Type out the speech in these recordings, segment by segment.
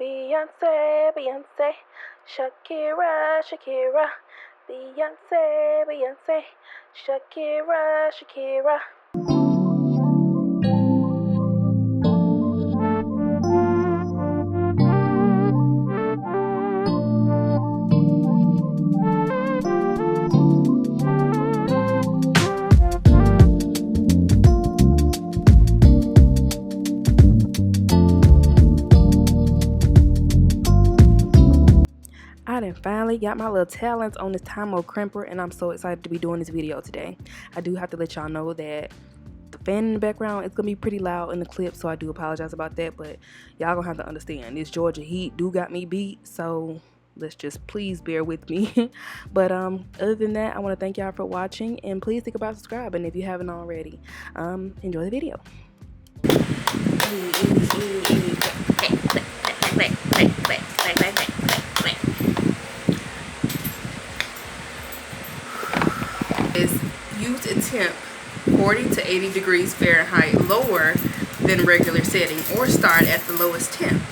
Beyonce, Beyonce, Shakira, Shakira, Beyonce, Beyonce, Shakira, Shakira. I done finally got my little talents on this TYMO Crimper, and I'm so excited to be doing this video today. I do have to let y'all know that the fan in the background is gonna be pretty loud in the clip, so I do apologize about that, but y'all gonna have to understand this Georgia heat do got me beat, so let's just please bear with me. But other than that, I want to thank y'all for watching, and please think about subscribing if you haven't already. Enjoy the video. Is use a temp 40 to 80 degrees Fahrenheit lower than regular setting, or start at the lowest temp.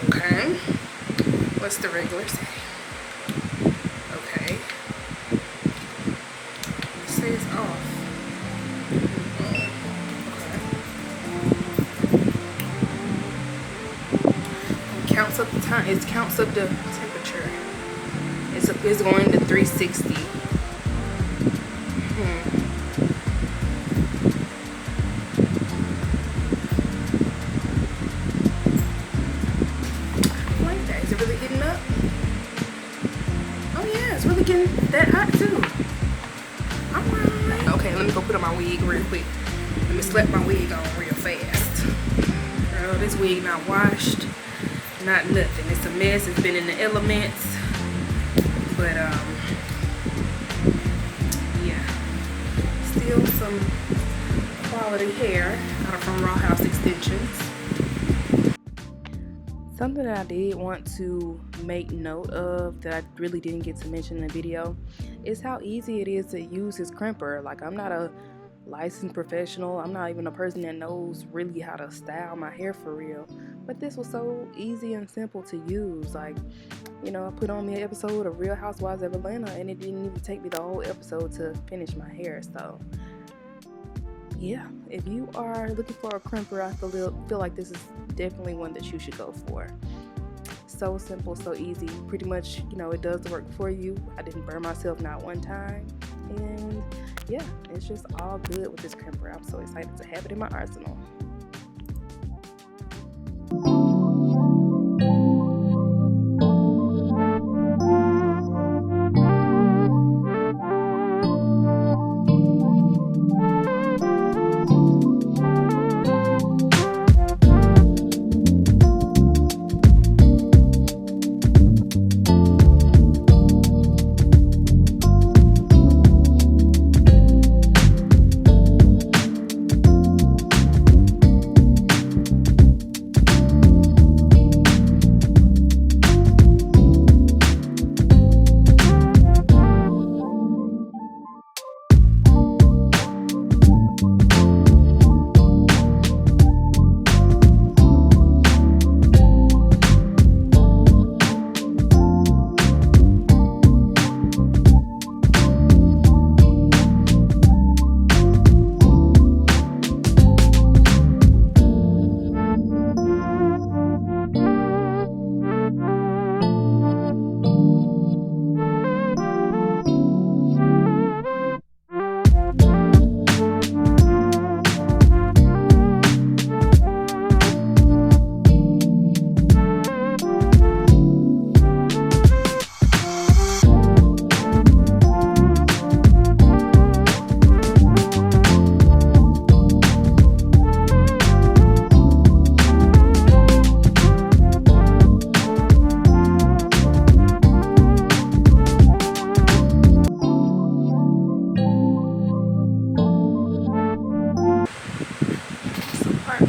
Okay, what's the regular setting? Okay, it says off. Okay. It counts up the time. It counts up the temperature. It's going to 360. Really getting that hot too. Alright. Okay, let me go put on my wig real quick. Let me slap my wig on real fast. Girl, this wig not washed, not nothing. It's a mess. It's been in the elements. But yeah. Still some quality hair out from Raw House Extensions. Something that I did want to make note of that I really didn't get to mention in the video is how easy it is to use this crimper. Like, I'm not a licensed professional. I'm not even a person that knows really how to style my hair for real. But this was so easy and simple to use. Like, you know, I put on the episode of Real Housewives of Atlanta, and it didn't even take me the whole episode to finish my hair. So yeah, if you are looking for a crimper, I feel like this is definitely one that you should go for. So simple, so easy. Pretty much, you know, it does the work for you. I didn't burn myself not one time. And yeah, it's just all good with this crimper. I'm so excited to have it in my arsenal.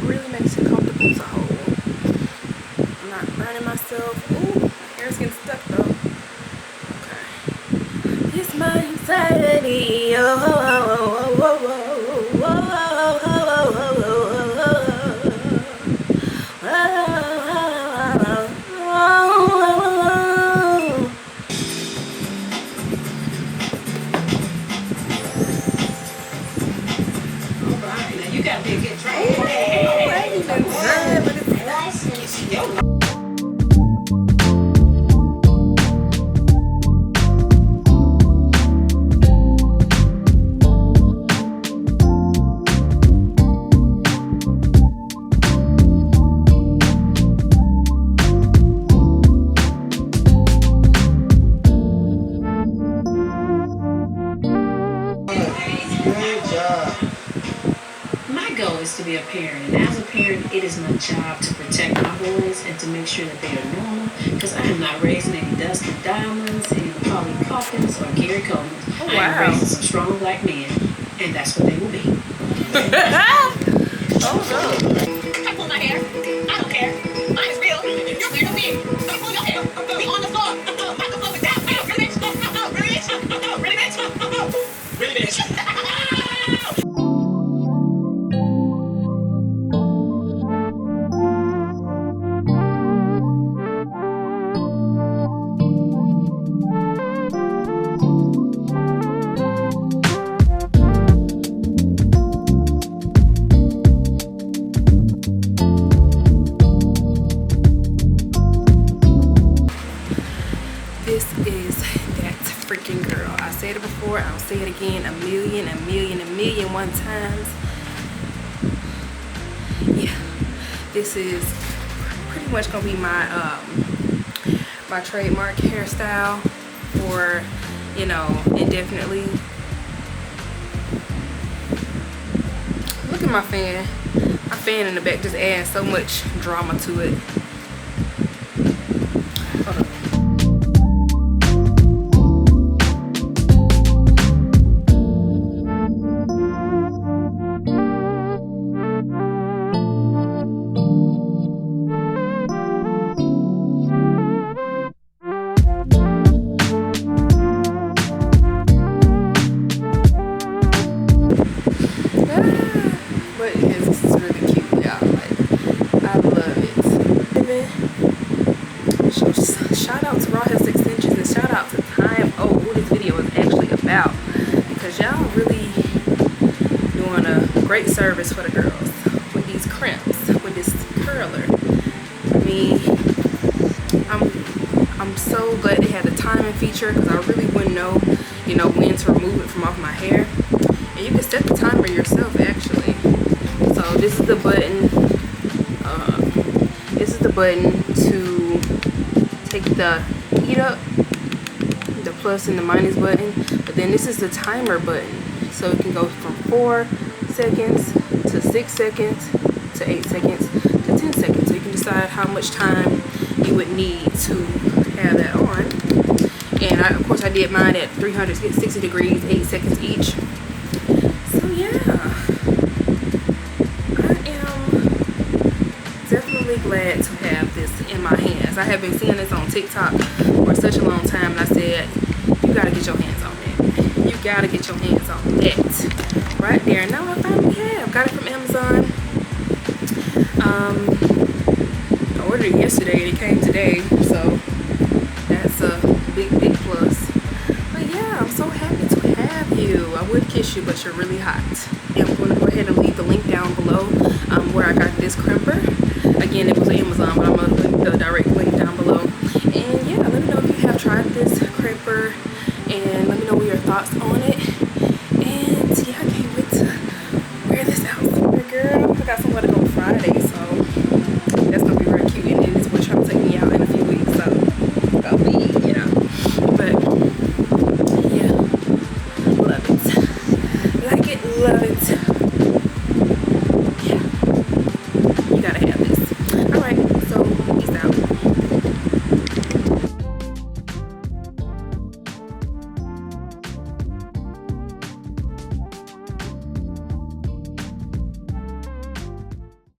Really makes it comfortable to hold. I'm not burning myself. Ooh, my hair's getting stuck though. Okay. It's my anxiety. Oh, oh, oh, oh, oh, oh, oh, oh, oh, oh, oh, oh, oh. be a parent, and as a parent, it is my job to protect my boys and to make sure that they are normal, because I am not raising any Dustin Diamonds, any Polly Pockets, or Gary Coleman. Oh, I am raising some strong black men, and that's what they will be. Oh no. I pull my hair. I don't care. Mine is real. You're weird to me. Don't pull your hair. Be on the floor. Microphone is down. Really, bitch. Really, bitch. Really, bitch. Really, bitch. This is that freaking girl. I said it before, I'll say it again a million one times. Yeah, this is pretty much gonna be my my trademark hairstyle for, you know, indefinitely. Look at my fan. My fan in the back just adds so much drama to it. Hold on. But yes, this is really cute, y'all. Like, I love it. Shout out to Raw Hair Extensions and shout out to TYMO, who this video is actually about, because y'all really doing a great service for the girls with these crimps, with this curler. I mean, I'm so glad they had the timing feature, because I really wouldn't know, you know, when to remove it from off my hair. And you can set the timer yourself, actually. So this is the button. This is the button to take the heat up, the plus and the minus button. But then this is the timer button, so it can go from 4 seconds to 6 seconds to 8 seconds to 10 seconds. So you can decide how much time you would need to have that on. And of course I did mine at 360 degrees, 8 seconds each. So yeah, I am definitely glad to have this in my hands. I have been seeing this on TikTok for such a long time, and I said, you gotta get your hands on that. You gotta get your hands on that right there. And now I finally have. Got it from Amazon. I ordered it yesterday and it came today, so that's a big plus. But yeah, I'm so happy to have you. I would kiss you, but you're really hot. And I'm going to go ahead and leave the link down below where I got this crimper. Again, it was Amazon, but I'm going to link the direct link down below. And yeah, let me know if you have tried this crimper, and let me know what your thoughts on it. And yeah, I can't wait to wear this out somewhere, girl. I got somewhere to go Friday.